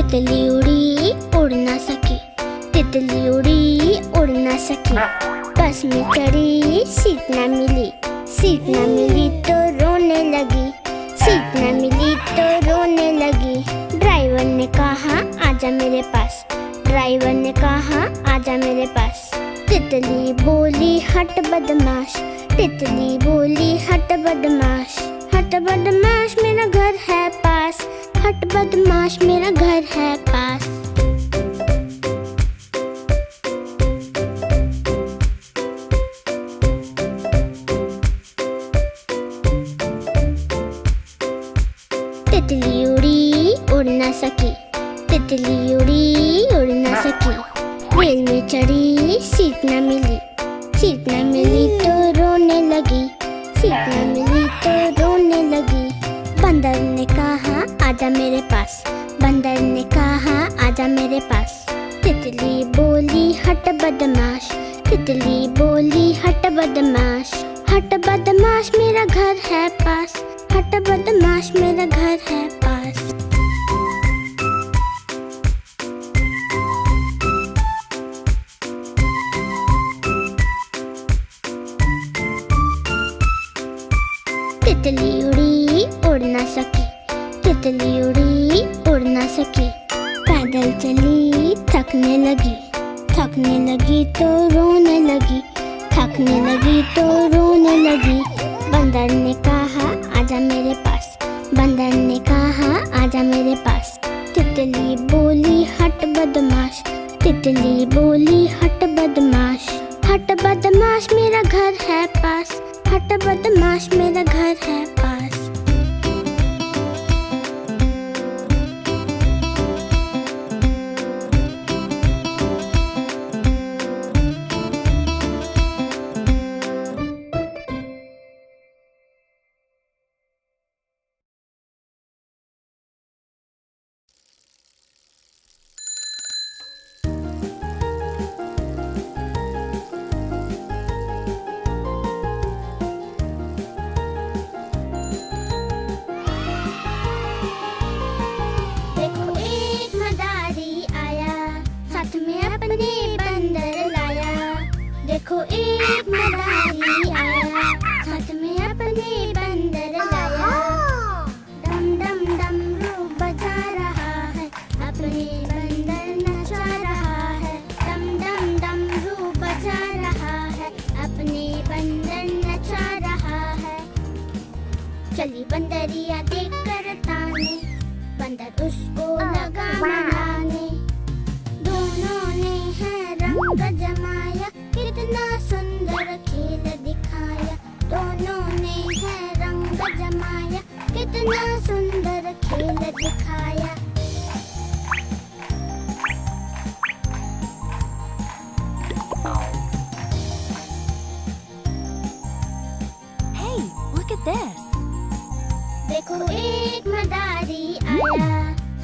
तितली उड़ी उड़ ना सकी, तितली उड़ी उड़ ना सकी। बस में चढ़ी सीट ना मिली, सीट ना मिली तो रोने लगी, सीट ना मिली तो रोने लगी। ड्राइवर ने कहा आजा मेरे पास, ड्राइवर ने कहा आजा मेरे पास। तितली बोली हट बदमाश, तितली बोली हट बदमाश। हट बदमाश मेरा घर है पास, हट बदमाश मेरा घर है पास। तितली उड़ी उड़ ना सकी, तितली उड़ी उड़ ना सकी। रेल में चढ़ी सीट ना मिली, सीट ना मिली तो रोने लगी, सीट ना मिली तो रोने लगी। बंदर ने कहा आजा मेरे पास, बंदर ने कहा आजा मेरे पास। तितली बोली हट बदमाश, तितली बोली हट बदमाश। हट बदमाश मेरा घर है पास, हट बदमाश मेरा घर है पास। तितली उड़ी उड़ ना सकी, तितली उड़ी उड़ ना सकी। पैदल चली थकने लगी, थकने लगी तो रोने लगी, थकने लगी तो रोने लगी। बंदर ने कहा आजा मेरे पास, बंदर ने कहा आजा मेरे पास। तितली बोली हट बदमाश, तितली बोली हट बदमाश। हट बदमाश मेरा घर है पास, हट बदमाश मेरा घर है पास। देखो एक मदारी आया, साथ में अपने बंदर लाया। डम डम डमरू बजा रहा है, अपने बंदर नचा रहा है। डम डम डमरू बजा रहा है, अपने बंदर नचा रहा है। चली बंदरिया देख कर ताने, बंदर उसको लगा मनाने। दोनों ने है रंग जमाया, कितना सुंदर खेल दिखाया। दोनों ने है रंग जमाया, कितना सुंदर खेल दिखाया। Hey, look at this. देखो एक मदारी आया,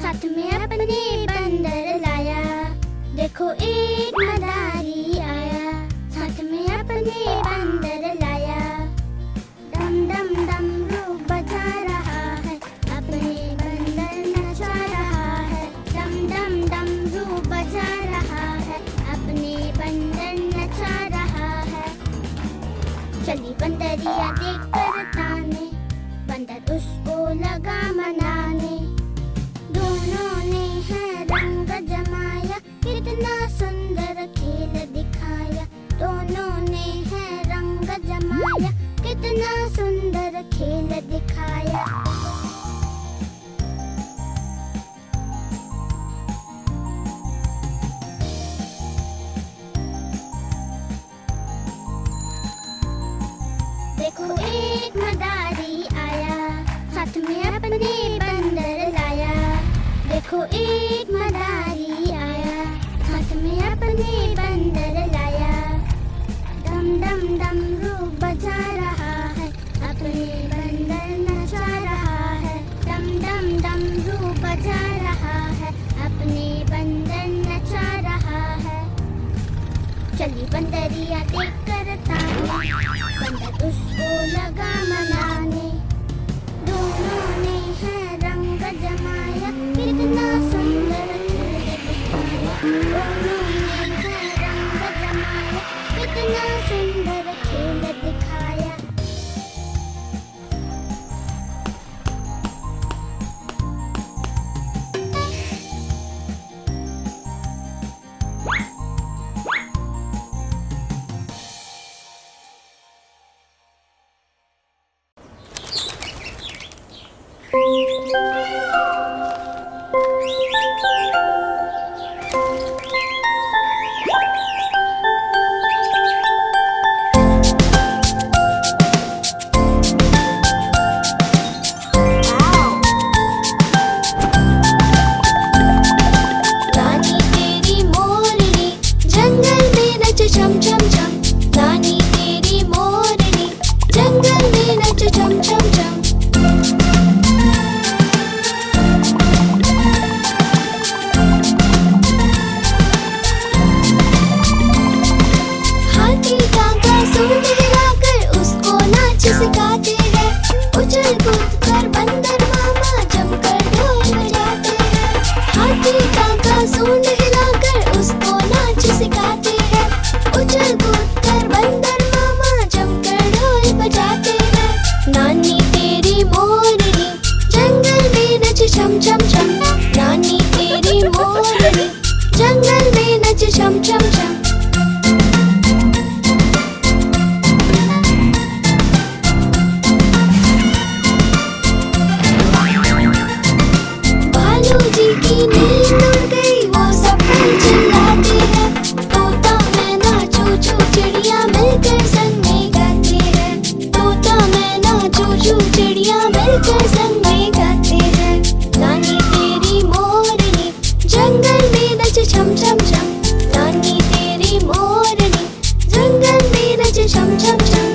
साथ में अपने बंदर लाया। देखो एक मदारी आया, साथ में अपने बंदर लाया। डम डम डमरू बजा रहा है, अपने बंदर नचा रहा है। डम डम डमरू बजा रहा है, अपने बंदर नचा रहा है। चली बंदरिया देख कर ताने, बंदर उसको लगा मनाने। दोनों ने है रंग जमाया, कितना सुंदर खेल दिखाया। दोनों ने है रंग जमाया, कितना सुंदर खेल दिखाया। देखो एक मदारी आया, साथ में अपने बंदर लाया। देखो एक मदारी आया, साथ में अपने बंदर लाया। डम डम डमरू बजा रहा है, अपने बंदर नचा रहा है। डम डम डमरू बजा रहा है, अपने बंदर नचा रहा है। चली बंदरिया देख कर ताने, बंदर उसको लगा मनाने। दोनों ने है रंग जमाया, कितना सुंदर उन्होंने रंग जमाया, कितना सुंदर खेल दिखाया। नानी तेरी मोरनी जंगल में नच छम छम छम। नानी तेरी मोरनी जंगल में नच छम छम छम। हाथी काका सूंड हिलाकर उसको नाच सिखाते हैं। उछल कूद कर बंदर मामा जमकर ढोल बजाते हैं। हाथी काका सूंड हिलाकर उसको नाच सिखाते हैं। उछल कूद कर बंदर मामा जमकर ढोल बजाते हैं। नानी तेरी मोरनी जंगल में नच छम छम छम। नानी तेरी मोरनी जंगल में नच छम छम छम। भालू जी की नींद उड़ गई, वो सब पर चिल्लाते हैं। तोता मैना चूचू चिड़िया मिलकर संग में गाते हैं। तोता मैना चूचू चिड़िया मिलकर संग में गाते हैं। नानी तेरी मोरनी जंगल में नच छम छम छम। नानी तेरी मोरनी जंगल में नच छम छम छम।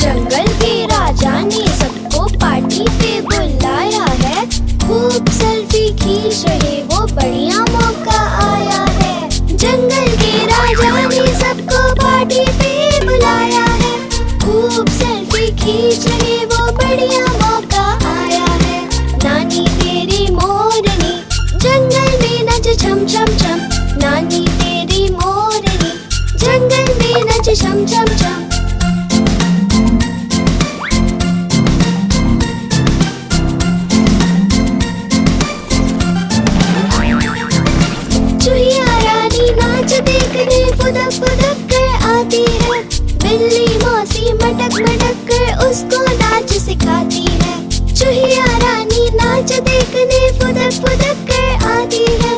जंगल के राजा ने सबको पार्टी पे बुलाया है। खूब सेल्फी खींच रहे, वो बढ़िया मौका आया है। जंगल के राजा ने सबको पार्टी पे बुलाया है। खूब सेल्फी खींच रहे, वो बढ़िया मौका आया है। नानी तेरी मोरनी जंगल में नच छम छम छम। नानी तेरी मोरनी जंगल में नच छम छम छम। चूहिया रानी नाच देखने फुदक फुदक कर आती है। बिल्ली मौसी मटक मटक कर उसको नाच सिखाती है। चूहिया रानी नाच देखने फुदक फुदक कर आती है।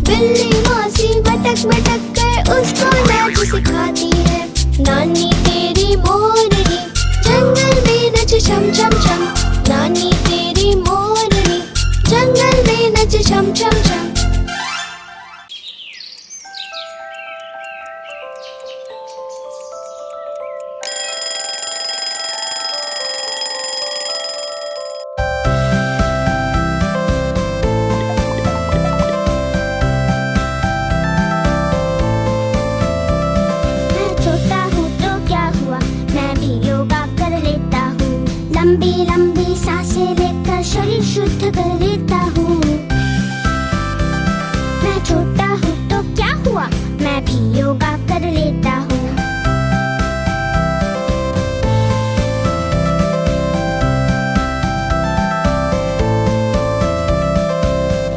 बिल्ली मौसी मटक मटक कर उसको नाच सिखाती है। नानी तेरी मोरनी जंगल में नच छम छम छम। नानी तेरी मोरनी जंगल में नच छम छम छम। मैं छोटा हूँ तो क्या हुआ, मैं भी योगा कर लेता हूँ। लंबी लंबी सांसें लेकर शरीर शुद्ध कर लेता हूँ। मैं छोटा हूँ तो क्या हुआ, मैं भी योगा कर लेता हूँ।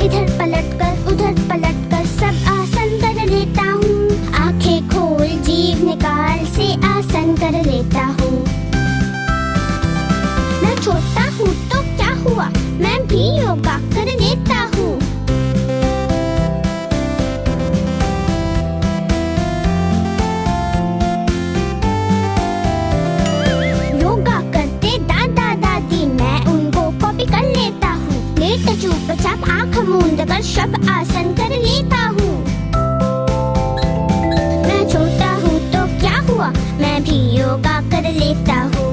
इधर पलटकर उधर पलटकर सब आसन कर लेता हूँ। आंखें खोल जीभ निकाल से आसन कर लेता हूँ। मैं छोटा हूँ तो क्या हुआ, मैं भी योगा कर लेता हूँ। योगा करते दादा दादी, मैं उनको कॉपी कर लेता हूँ। लेट चुपचाप आँख मूंद कर सब आसन कर लेता हूँ। मैं छोटा हूँ तो क्या हुआ, मैं भी योगा कर लेता हूँ।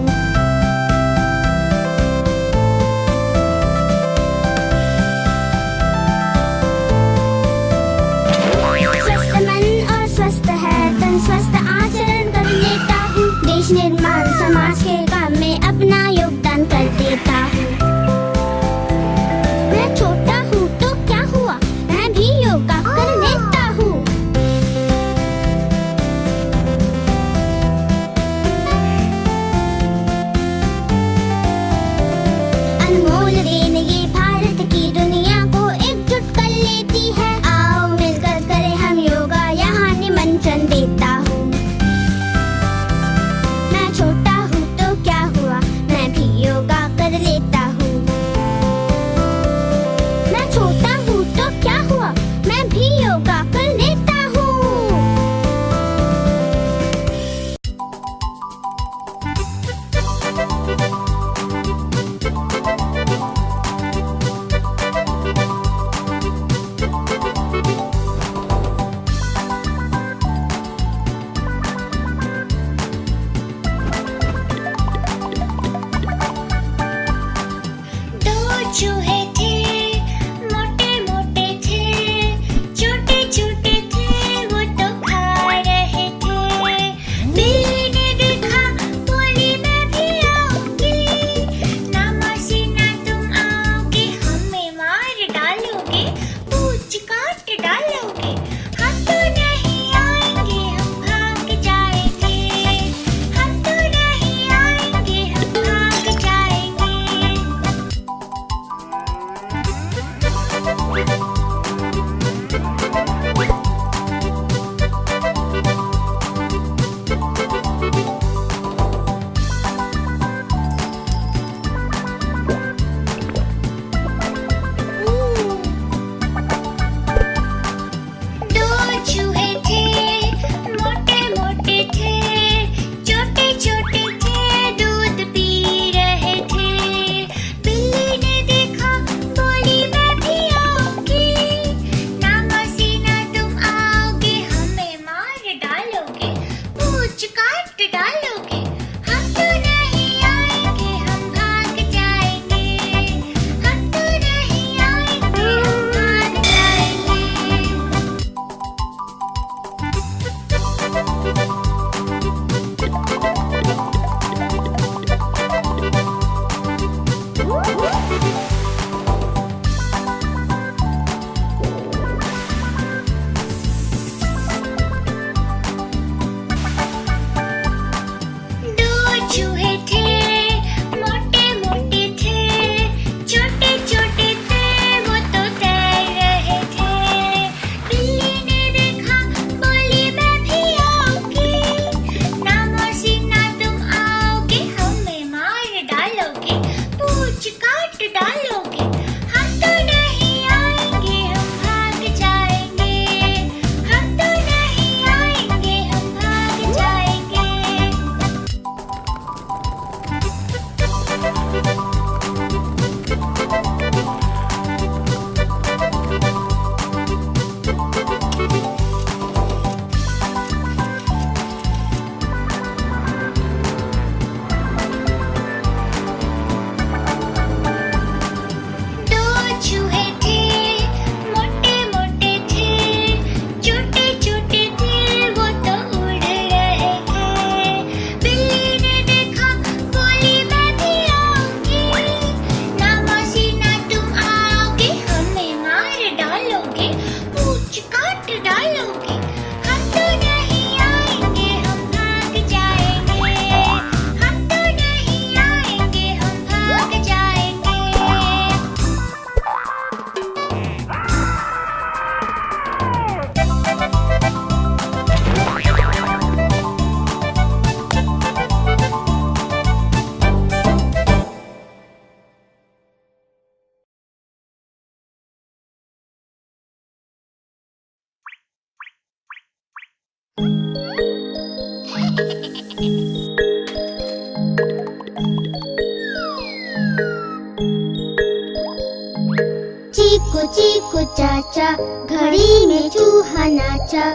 चीकू चाचा, घड़ी में चूहा नाचा,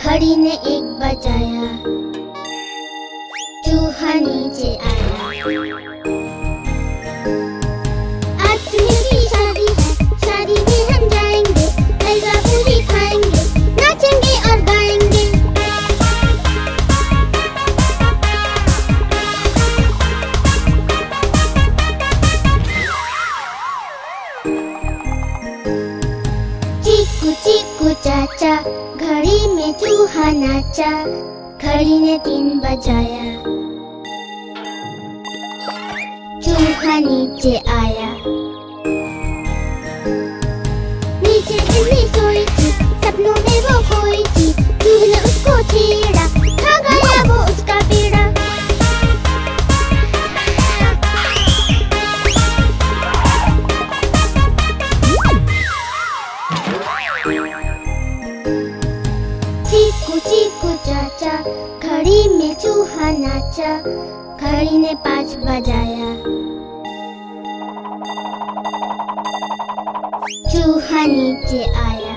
घड़ी ने एक बजाया, चूहा नीचे आया। आज सुनील की शादी है, शादी में हम जाएंगे, हलवा पूरी खाएंगे, नाचेंगे और गाएंगे। चीकू चीकू चाचा, घड़ी में चूहा नाचा, घड़ी ने 3 बजाया, चूहा नीचे आया। नीचे बिल्ली सोई थी, सपनों में वो खोई थी, चूहे ने उसको छेड़ा, खा गया वो उसका पेड़ा। चीकू चीकू चाचा, घड़ी में चूहा नाचा, घड़ी ने 5 बजाया, चूहा नीचे आया।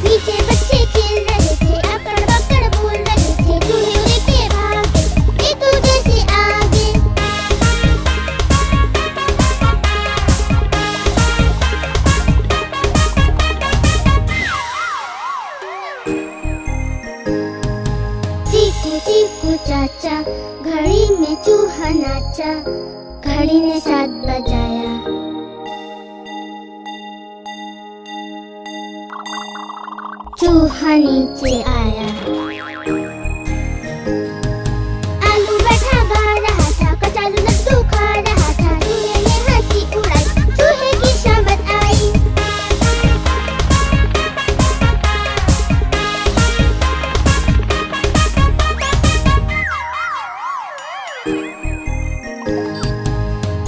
नीचे बच्चे खेल रहे थे, अकड़ बकड़ बोल रहे थे, चूहे उड़ के भागे, एक दूजे से आगे। चीकू चीकू चाचा, घड़ी में चूहा नाचा, घड़ी ने 7 बजाया, चूहा नीचे आया। आलू बैठा गा रहा था, कचालू लड्डू खा रहा था, चूहे ने हंसी उड़ाई, चूहे की शामत आई।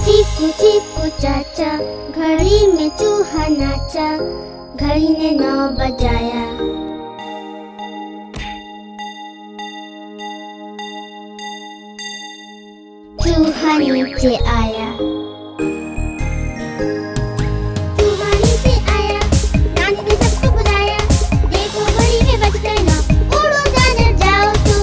चीकू चीकू चाचा, घड़ी में चूहा नाचा, घड़ी ने 9 बजाया, चूहा नीचे आया। चूहा नीचे आया, नानी ने सबको बुलाया, देखो घड़ी में बज गए 9, उड़ो जानवर जाओ तो।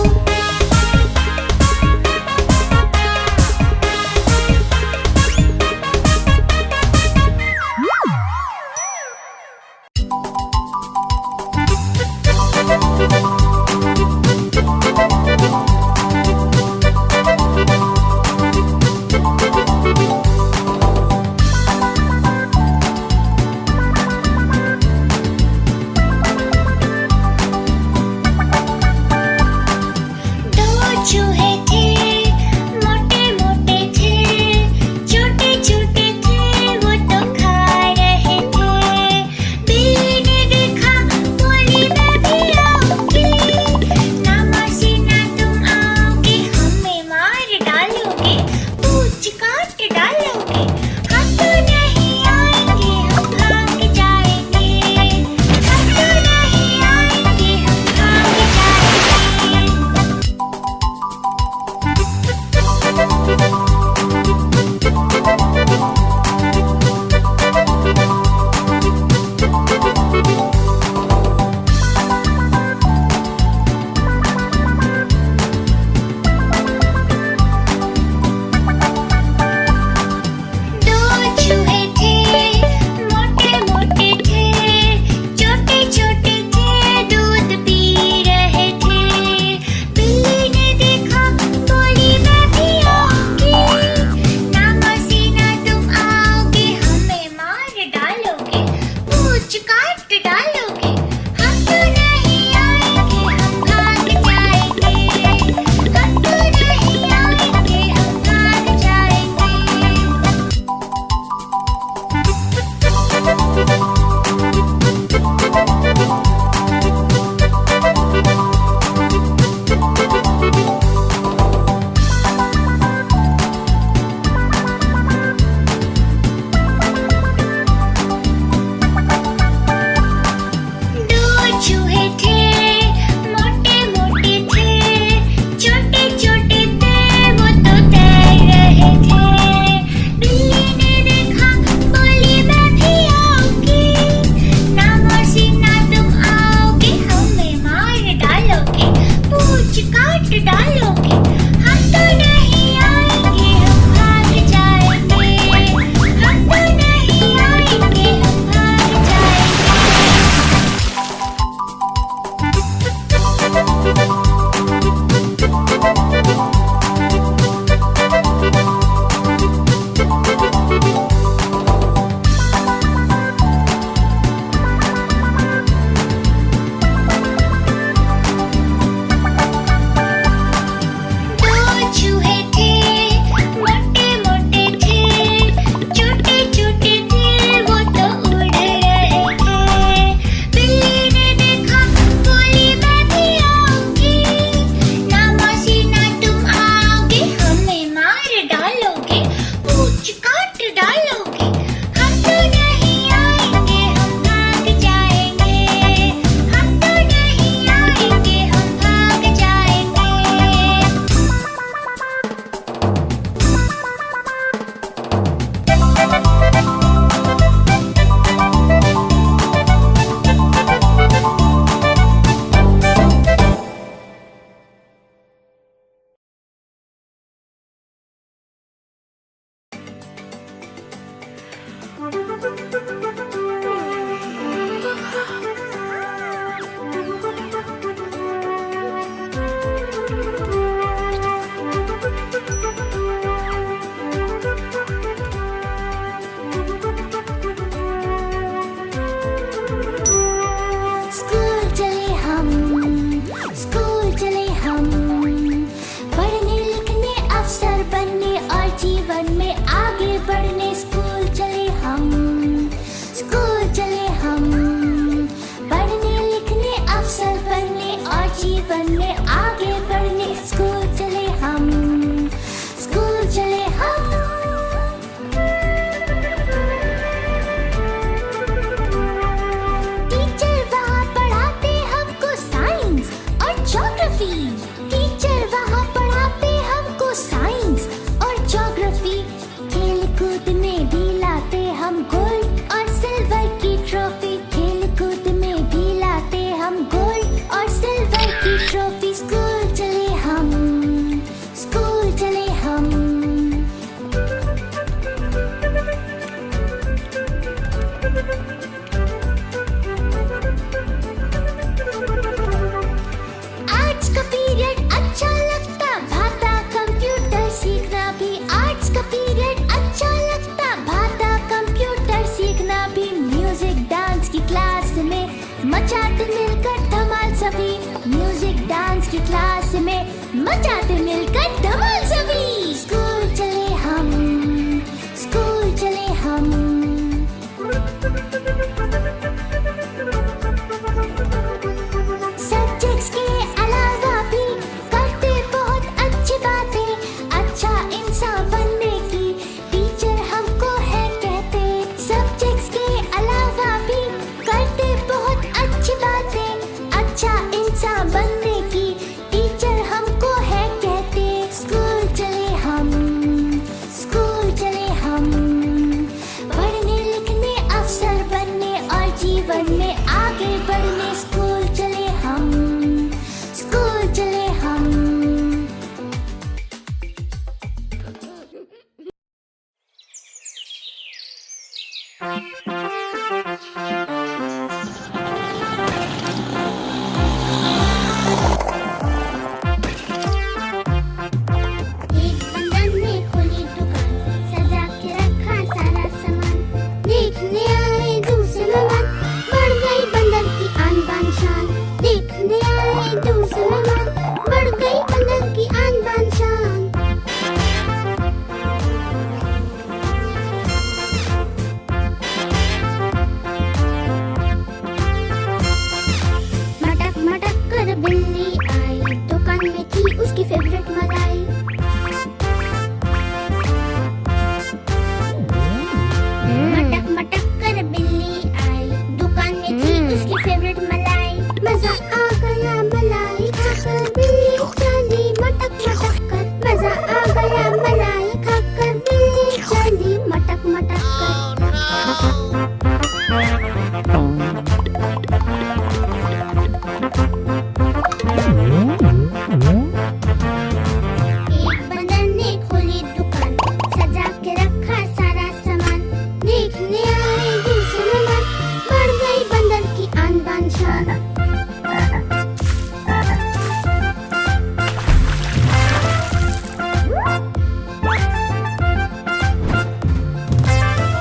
पढ़ने स्कूल चले हम, स्कूल चले हम। पढ़ने लिखने अफसर बनने और जीवन में आगे बढ़ने स्कूल चले हम, स्कूल चले हम। टीचर वहाँ पढ़ाते हमको साइंस और ज्योग्राफी, टीचर वहाँ पढ़ाते हमको साइंस और ज्योग्राफी। खेल कूद में भी लाते हम गोल्ड और सिल्वर की ट्रॉफी, खेल कूद में भी लाते हम गोल्ड और सिल्वर की ट्रॉफी। स्कूल चले हम, स्कूल चले हम। आर्ट्स का पीरियड अच्छा लगता, भाता कंप्यूटर सीखना भी। आर्ट्स का पीरियड अच्छा लगता, भाता कंप्यूटर सीखना भी। म्यूजिक डांस की क्लास में मचाते मिलकर धमाल सभी, म्यूजिक डांस की क्लास में मचाते मिलकर धमाल सभी। स्कूल चले हम, स्कूल चले हम। सब्जेक्ट्स के अलावा भी करते बहुत अच्छी बातें, अच्छा इंसान बनने की टीचर हमको है कहते। सब्जेक्ट्स के अलावा भी करते बहुत अच्छी बातें, अच्छा इंसान बनने की टीचर हमको है कहते। स्कूल चले हम, स्कूल चले हम। पढ़ने लिखने अफसर बनने और जीवन में आगे बढ़ने स्कूल चले हम, स्कूल चले हम। एक बंदर ने खोली दुकान, सजा के रखा सारा सामान। देखने आए दूसरे मेहमान, बढ़ गई बंदर की आन बान शान। देखने आए दूसरे मेहमान, बढ़ गई बंदर की आन बान शान। मटक मटक कर बिल्ली आई, दुकान में थी उसकी फेवरेट मलाई। मटक मटक कर बिल्ली आई, दुकान में थी उसकी फेवरेट मलाई। मजा आ गया मलाई खाकर, बिल्ली चली मटक मटक कर। मजा आ गया मलाई खाकर, बिल्ली चली मटक मटक कर। एक बंदर ने खोली दुकान, सजा के रखा सारा सामान। देखने आए दूसरे मेहमान, बढ़ गई बंदर की आन बान शान।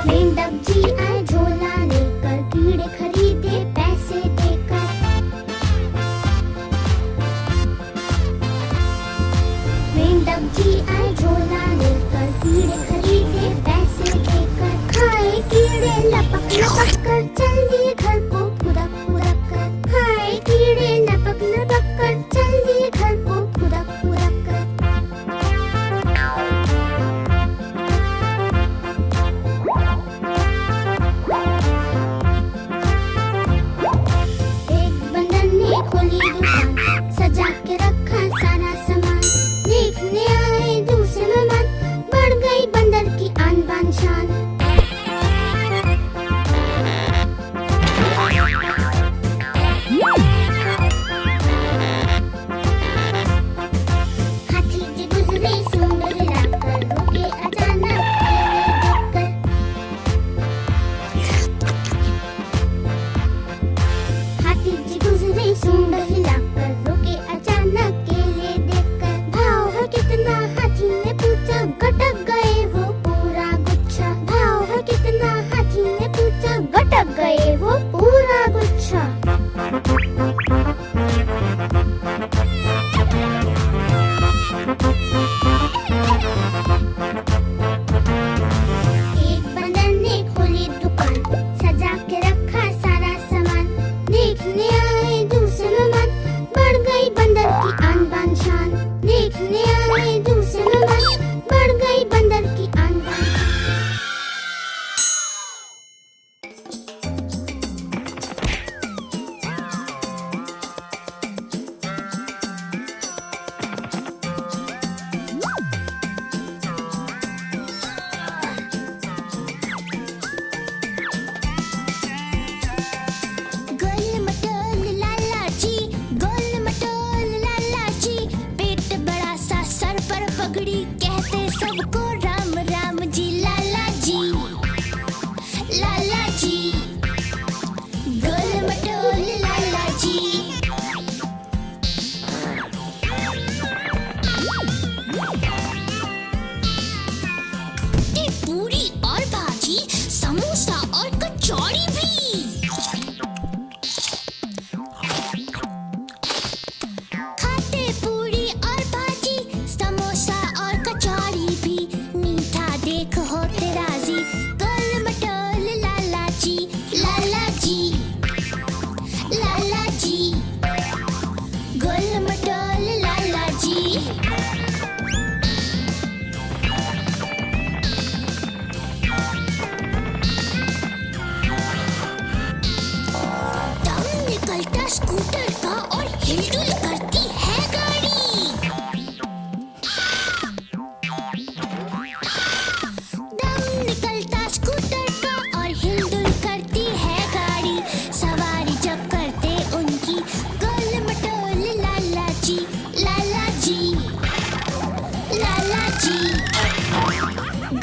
मेंढक जी आए झोला लेकर, कीड़े खरीदे पैसे देकर। मेंढक जी आए झोला लेकर, कीड़े खरीदे पैसे देकर। खाए कीड़े लपक लपक कर, चल दिए घर को फुदक फुदक कर। खाए कीड़े लपक लपक कर, चल दिए घर को फुदक फुदक कर। एक बंदर ने खोली दुकान, सजा के रखा सारा सामान। देखने आए दूसरे मेहमान, बढ़ गई बंदर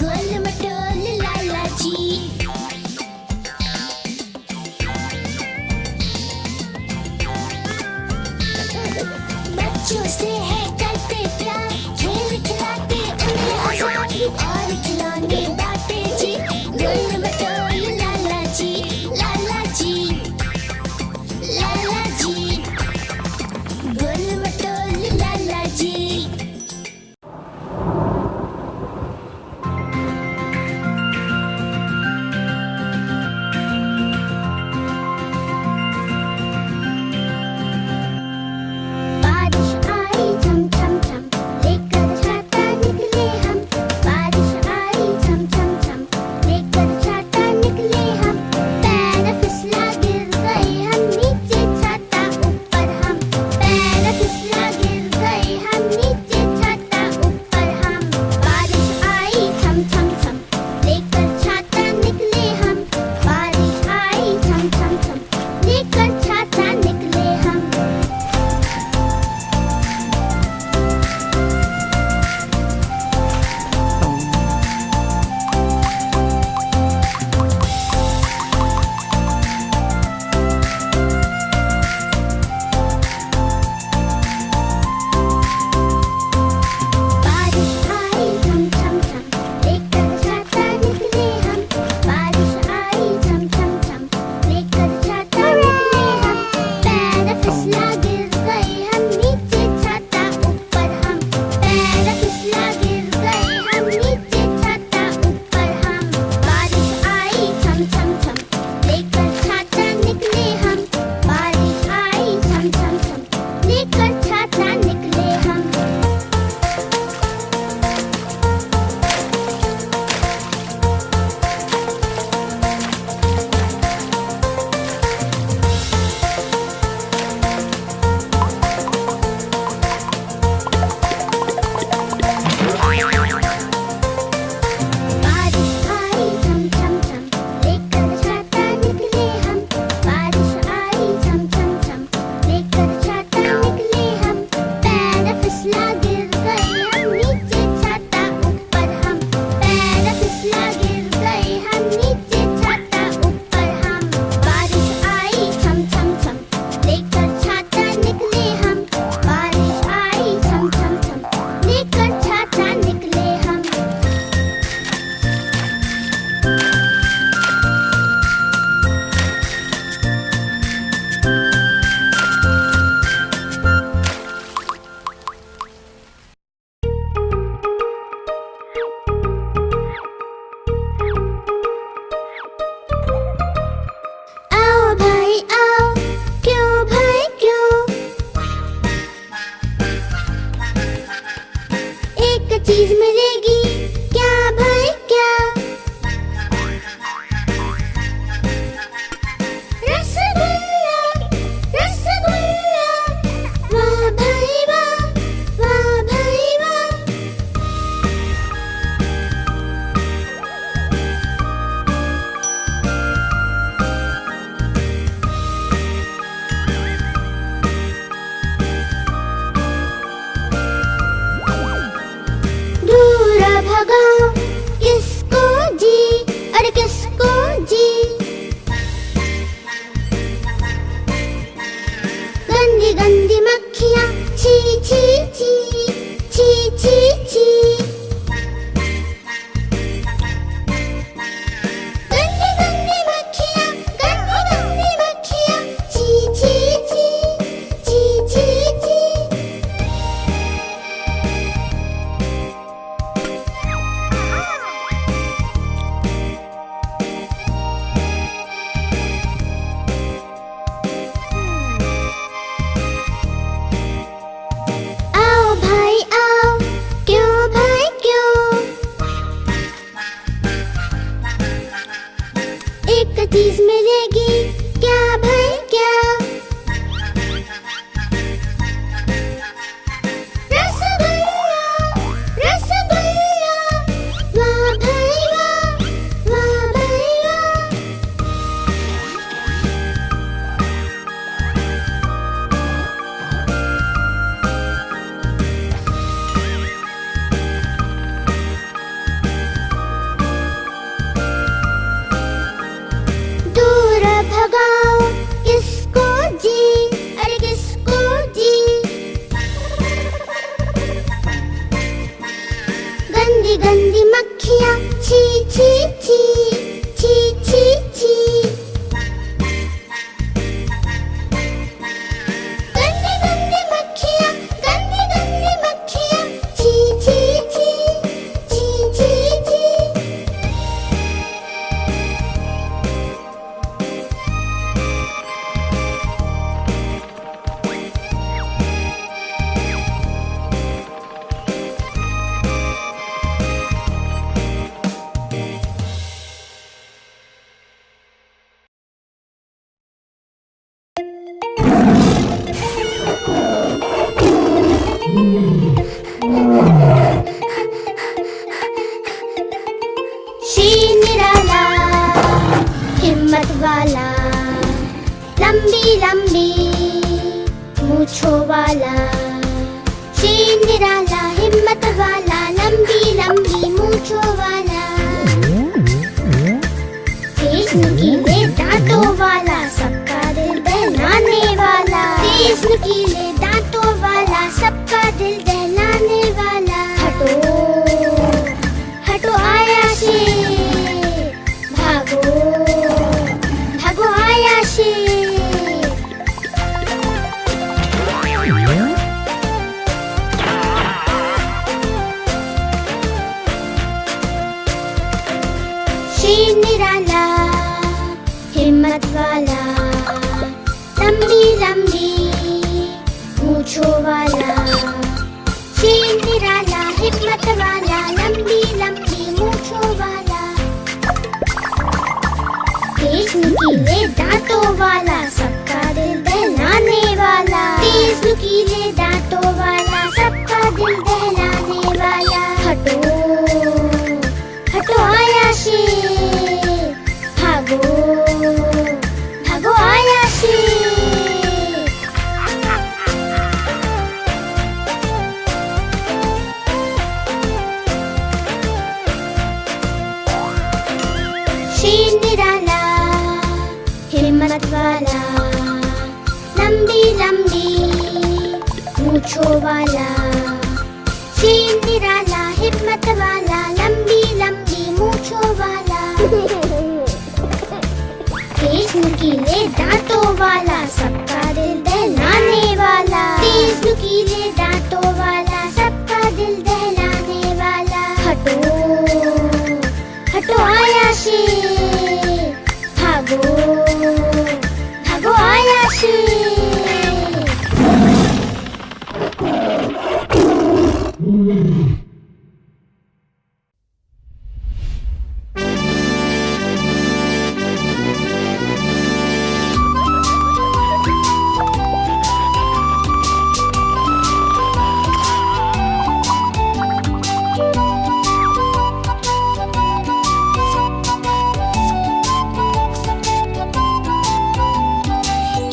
गोल मटोल लाला जी। बच्चों से है करते प्यार, खेल खिलाते उन्हें आजाद और खिलौने बांटे जी। गोल मटोल लाला जी, लाला जी, लाला जी। गोल मटोल लाला जी। बारिश आई झम झम झम, लेकर छाता निकले हम। बारिश आई झम झम झम, लेकर छाता निकले हम। पैर फिसला गिर गए हम नीचे, छाता ऊपर हम। पैर फिसला गिर गए हम नीचे, छाता ऊपर हम। बारिश आई झम झम झम, लेकर छाता निकले हम। बारिश आई झम झम झम, लेकर छाता निकले हम। बारिश आई झम झम झम, लेकर छाता निकले हम। बारिश आई झम झम झम, लेकर छाता निकले हम। पैर फिसला गिर गए हम नीचे, छाता ऊपर हम। पैर फिसला गिर गए हम नीचे, छाता ऊपर हम। बारिश आई झम झम झम, लेकर छाता निकले हम। बारिश आई झम झम झम, लेकर छाता निकले हम। बारिश आई झम झम झम, लेकर छाता निकले हम। बारिश आई झम झम झम, लेकर छाता निकले हम। पैर फिसला गिर गए हम नीचे, छाता ऊपर हम। पैर फिसला गिर गए हम नीचे, छाता ऊपर हम। बारिश आई झम झम झम, लेकर छाता निकले हम। बारिश आई झम झम झम, लेकर छाता निकले हम। आओ भाई आओ, क्यों भाई क्यों? एक चीज मिलेगी, क्या भाई क्या? रसगुल्ला, रसगुल्ला, वाह भाई वाह, वाह भाई वाह। दूर भगाओ किसको जी, अरे किसको जी? गंदी गंदी मक्खियाँ, छी छी छी, छी छी छी। गंदी गंदी मक्खियाँ, गंदी गंदी मक्खियाँ, छी छी छी, छी छी छी। छी छी छी छी छी छी। गंदी गंदी मक्खियाँ, गंदी गंदी मक्खियाँ, छी छी छी छी छी छी। शेर निराला, हिम्मत वाला, लंबी लंबी मूंछों वाला। शेर निराला, हिम्मत वाला, लंबी लंबी मूंछों वाला। तेज नुकीले दांतों वाला, सबका दिल दहलाने वाला। तेज नुकीले दांतों वाला, सबका दिल दहलाने वाला। हटो हटो आया शेर, भागो भागो आया शेर। शेर निराला, हिम्मत वाला, लंबी लंबी मूंछों वाला। शेर निराला, हिम्मत वाला, लंबी लंबी मूंछों वाला। तेज नुकीले दांतों वाला, सबका दिल दहलाने वाला। तेज नुकीले दांतों वाला, सबका दिल दहलाने वाला। हटो हटो आया शेर, भागो भागो आया शेर। शेर निराला, हिम्मत वाला, लंबी लंबी मूंछों वाला। शेर निराला, हिम्मत वाला, लंबी लंबी मूंछों वाला। तेज नुकीले दांतों वाला, सबका दिल दहलाने वाला। तेज नुकीले दांतों वाला, सबका दिल दहलाने वाला। हटो हटो आया शेर, भागो भागो आया शेर।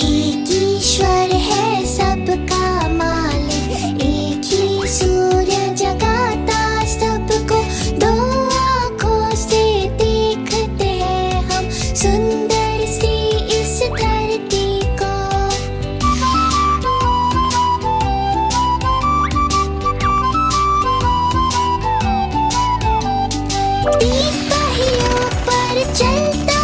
एक ईश्वर है सबका मालिक, एक ही सूर्य जगाता सबको। दो आँखों से देखते हैं हम सुंदर सी इस धरती को। तीन पहियों पर चलता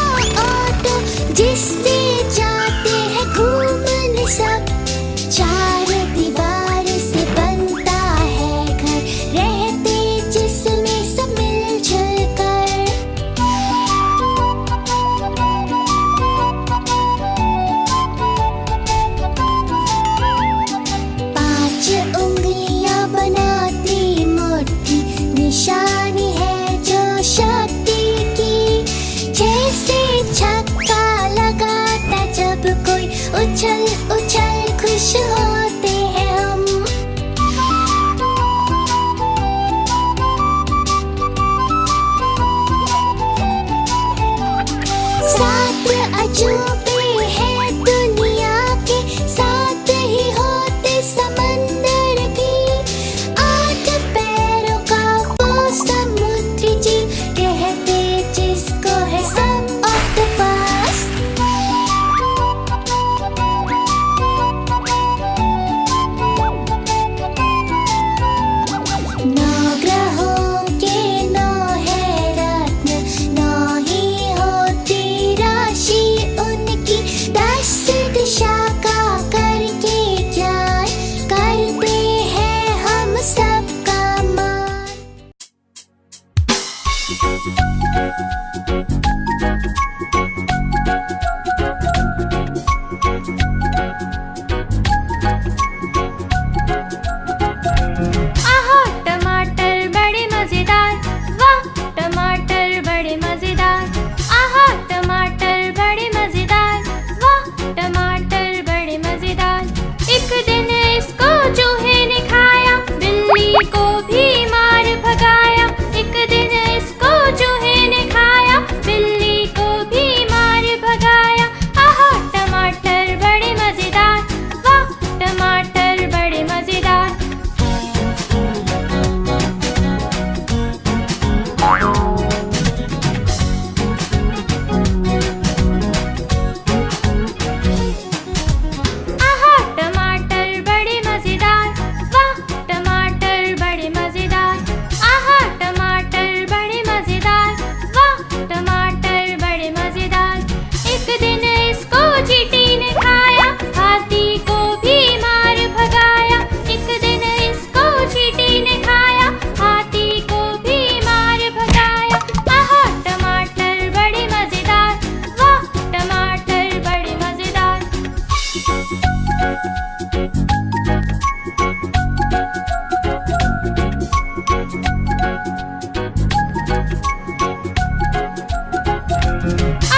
ऑटो, जिससे जाते हैं घूमने सब। चार दीवार से बनता है घर, रहते जिसमें सब मिलजुल कर। पांच उंगलियां बनाती मुट्ठी, निशानी है जो शक्ति की। छह आहा टमाटर बड़े मजेदार, वाह टमाटर बड़े मजेदार। आहा टमाटर बड़े मजेदार, वाह टमाटर बड़े मजेदार। एक दिन इसको चूहे ने खाया, बिल्ली को भी मार भगाया। एक दिन इसको चूहे ने खाया, बिल्ली को भी मार भगाया। आहा टमाटर बड़े मजेदार, वाह टमाटर बड़े मजेदार। आहा टमाटर बड़े मजेदार, वाह टमाटर बड़े मजेदार। आहा टमाटर बड़े मजेदार, वाह टमाटर बड़े मजेदार। एक दिन इसको चींटी ने खाया, हाथी को भी मार भगाया। एक दिन इसको चींटी ने खाया, हाथी को भी मार भगाया। आहा टमाटर बड़े मजेदार, वाह टमाटर बड़े मजेदार।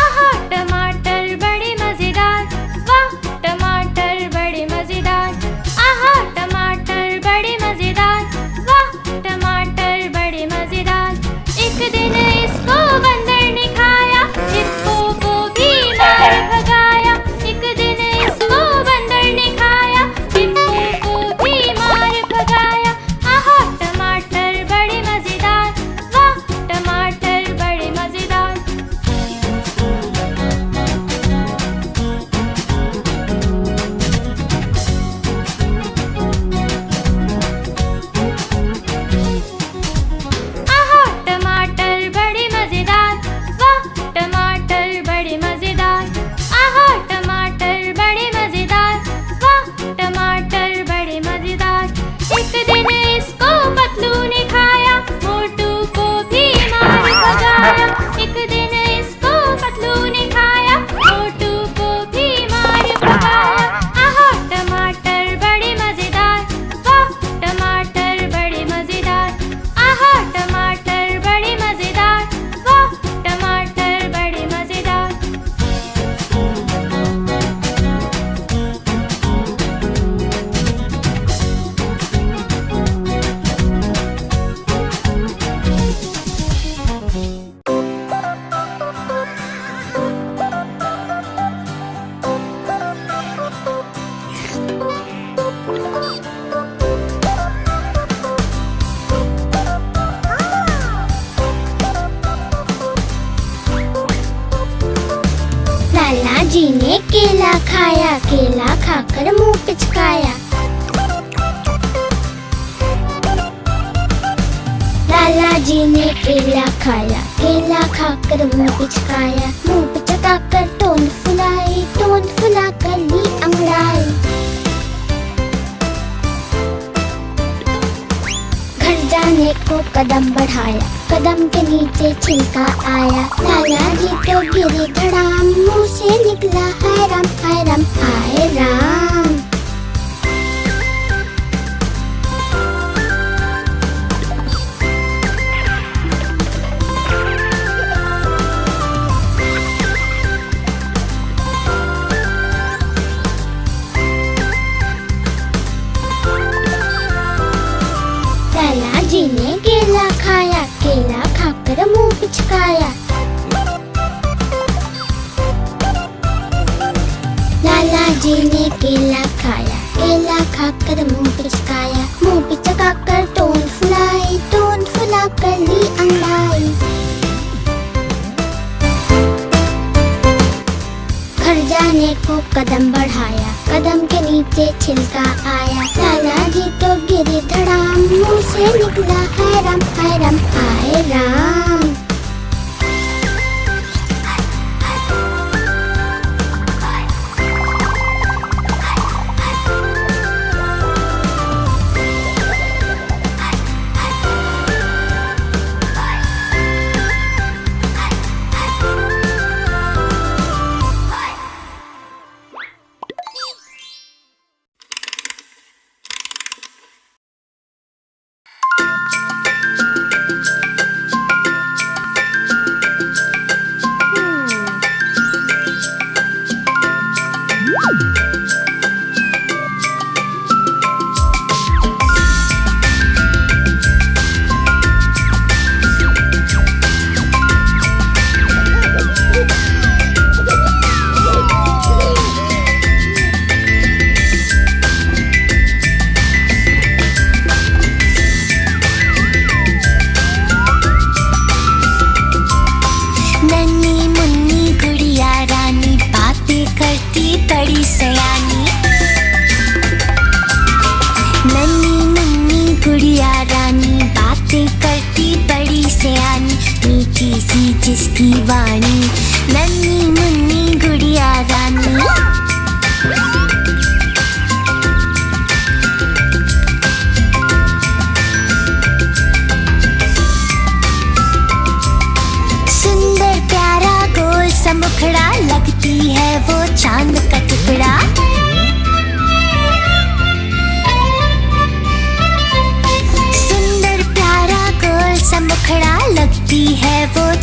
आहा टमाटर बड़े मजेदार, वाह टमाटर बड़े मजेदार। आहा टमाटर बड़े मजेदार, वाह टमाटर बड़े मजेदार। एक दिन इसको बंदर ने खाया, हिप्पो को भी मार भगाया। एक दिन इसको बंदर ने खाया, हिप्पो को भी मार भगाया। आहा टमाटर बड़े मजेदार, वाह टमाटर बड़े मजेदार। आहा टमाटर बड़े मजेदार, वाह टमाटर बड़े मजेदार। आहा टमाटर बड़े मजेदार, वाह टमाटर बड़े मजेदार। एक दिन इसको पतलू ने खाया, मोटू को भी मार भगाया। एक दिन इसको पतलू ने खाया, मोटू को भी मार भगाया। आहा टमाटर बड़े मजेदार, वाह टमाटर बड़े मजेदार। आहा टमाटर बड़े मजेदार, वाह टमाटर बड़े मजेदार। लाला जी ने केला खाया, केला खाकर मुंह पिचकाया। लाला जी ने केला खाया, केला खाकर मुंह पिचकाया। मुंह पिचकाकर टोन फुलाई, टोन फुलाकर ली अंगड़ाई। घर जाने को कदम बढ़ाया, कदम के नीचे छिलका आया। लाला जी तो गिरे धड़ाम, मुंह से निकला हाय राम हाय राम हाय राम। लाला जी ने केला खाया, केला खाकर मुंह पिचकाया। लाला जी ने केला खाया, केला खाकर मुंह पिचकाया। मुंह पिचकाकर टोन फुलाई, टोन फुलाकर ली अंगड़ाई। घर जाने को कदम बढ़ाया, कदम के नीचे छिलका आया। लाला जी तो गिरे धड़ाम, मुंह से निकला हाय राम हाय राम हाय राम।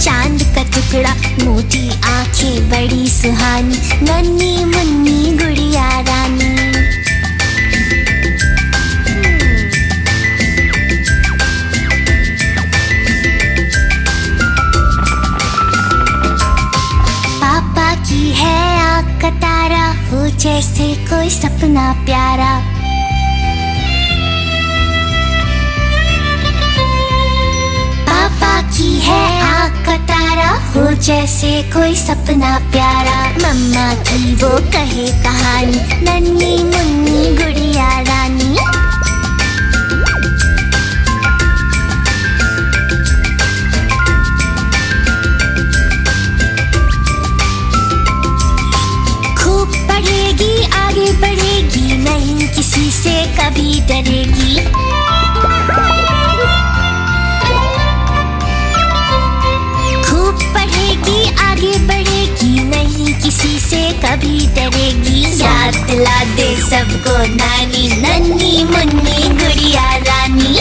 चांद का टुकड़ा, मोटी आंखें बड़ी सुहानी, नन्ही मुन्नी गुड़िया रानी। पापा की है आँख का तारा, हो जैसे कोई सपना प्यारा। पापा की है आँख का तारा, हो जैसे कोई सपना प्यारा। मम्मा की वो कहे कहानी, नन्ही मुन्नी गुड़िया रानी। खूब पढ़ेगी, आगे बढ़ेगी, नहीं किसी से कभी डरेगी। खूब पढ़ेगी, आगे बढ़ेगी, नहीं किसी से कभी डरेगी। याद दिला दे सबको नानी, नन्ही मुन्नी गुड़िया रानी।